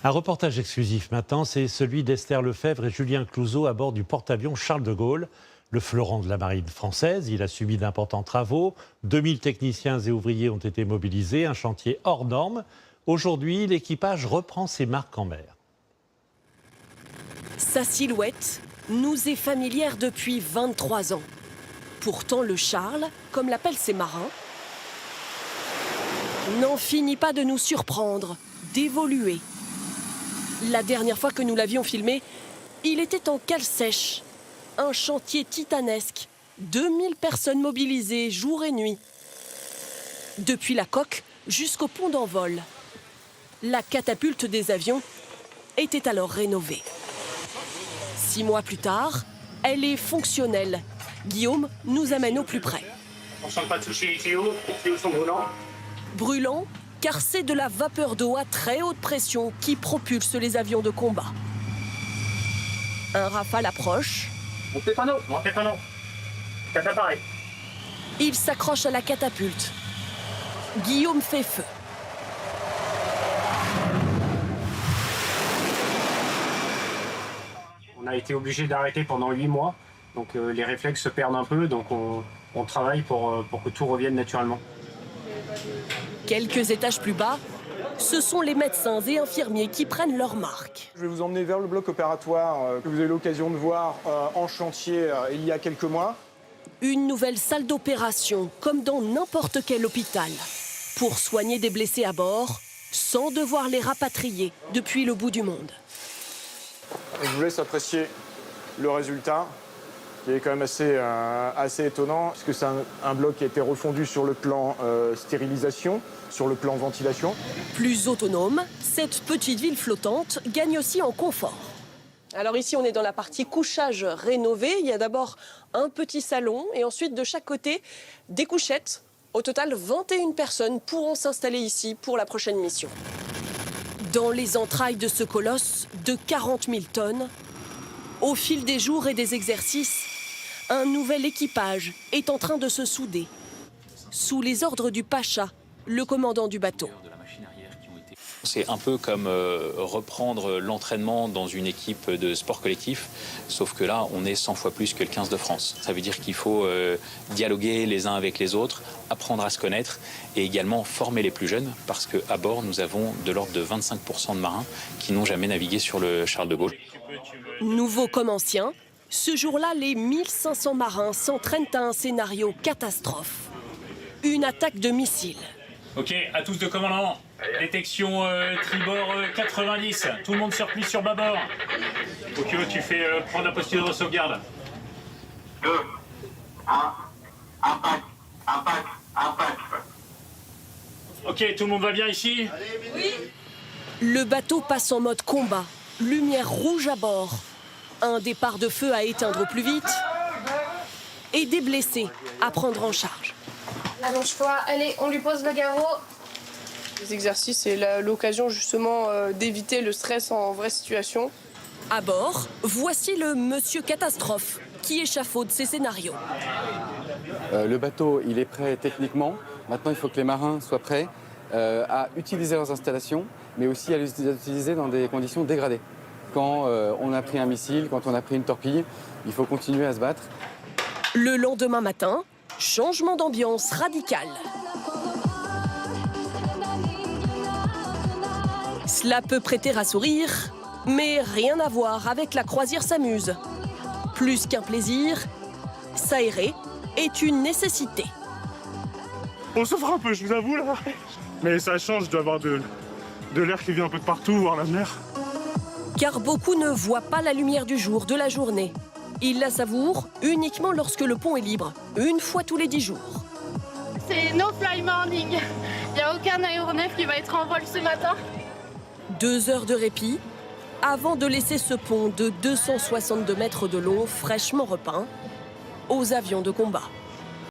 Un reportage exclusif maintenant, c'est celui d'Esther Lefebvre et Julien Clouzot à bord du porte-avions Charles de Gaulle, le fleuron de la marine française. Il a subi d'importants travaux, 2000 techniciens et ouvriers ont été mobilisés, un chantier hors norme. Aujourd'hui, l'équipage reprend ses marques en mer. Sa silhouette nous est familière depuis 23 ans. Pourtant, le Charles, comme l'appellent ses marins, n'en finit pas de nous surprendre, d'évoluer. La dernière fois que nous l'avions filmé, il était en cale sèche. Un chantier titanesque, 2000 personnes mobilisées jour et nuit. Depuis la coque jusqu'au pont d'envol. La catapulte des avions était alors rénovée. 6 mois plus tard, elle est fonctionnelle. Guillaume nous amène au plus près. On ne sent pas toucher les tuyaux sont brûlants. Brûlant, car c'est de la vapeur d'eau à très haute pression qui propulse les avions de combat. Un Rafale approche. Montez panneau. Quatre appareils. Il s'accroche à la catapulte. Guillaume fait feu. On a été obligé d'arrêter pendant 8 mois. Donc les réflexes se perdent un peu. Donc on travaille pour que tout revienne naturellement. Quelques étages plus bas, ce sont les médecins et infirmiers qui prennent leur marque. Je vais vous emmener vers le bloc opératoire que vous avez l'occasion de voir en chantier il y a quelques mois. Une nouvelle salle d'opération, comme dans n'importe quel hôpital, pour soigner des blessés à bord, sans devoir les rapatrier depuis le bout du monde. Je vous laisse apprécier le résultat, qui est quand même assez étonnant, puisque c'est un bloc qui a été refondu sur le plan stérilisation, sur le plan ventilation. Plus autonome, cette petite ville flottante gagne aussi en confort. Alors ici, on est dans la partie couchage rénovée. Il y a d'abord un petit salon et ensuite de chaque côté, des couchettes. Au total, 21 personnes pourront s'installer ici pour la prochaine mission. Dans les entrailles de ce colosse de 40 000 tonnes, au fil des jours et des exercices, un nouvel équipage est en train de se souder. Sous les ordres du Pacha, le commandant du bateau. C'est un peu comme reprendre l'entraînement dans une équipe de sport collectif, sauf que là, on est 100 fois plus que le 15 de France. Ça veut dire qu'il faut dialoguer les uns avec les autres, apprendre à se connaître et également former les plus jeunes, parce qu'à bord, nous avons de l'ordre de 25% de marins qui n'ont jamais navigué sur le Charles de Gaulle. Nouveau comme ancien, ce jour-là, les 1500 marins s'entraînent à un scénario catastrophe. Une attaque de missiles. Ok, à tous de commandement. Détection tribord 90. Tout le monde se replie sur bâbord. Ok, tu fais prendre la posture de sauvegarde. 2, 1, impact. Ok, tout le monde va bien ici? Oui. Le bateau passe en mode combat. Lumière rouge à bord. Un départ de feu à éteindre au plus vite. Et des blessés à prendre en charge. Allonge-toi, allez, on lui pose le garrot. Les exercices, c'est l'occasion justement d'éviter le stress en vraie situation. À bord, voici le monsieur catastrophe qui échafaude ses scénarios. Le bateau, il est prêt techniquement. Maintenant, il faut que les marins soient prêts à utiliser leurs installations, mais aussi à les utiliser dans des conditions dégradées. Quand on a pris un missile, quand on a pris une torpille, il faut continuer à se battre. Le lendemain matin, changement d'ambiance radical. Cela peut prêter à sourire, mais rien à voir avec la croisière s'amuse. Plus qu'un plaisir, s'aérer est une nécessité. On souffre un peu, je vous avoue, là. Mais ça change d'avoir de l'air qui vient un peu de partout, voir la mer. Car beaucoup ne voient pas la lumière du jour, de la journée. Ils la savourent uniquement lorsque le pont est libre, une fois tous les 10 jours. C'est no fly morning. Il n'y a aucun aéronef qui va être en vol ce matin. 2 heures de répit avant de laisser ce pont de 262 mètres de long fraîchement repeint aux avions de combat.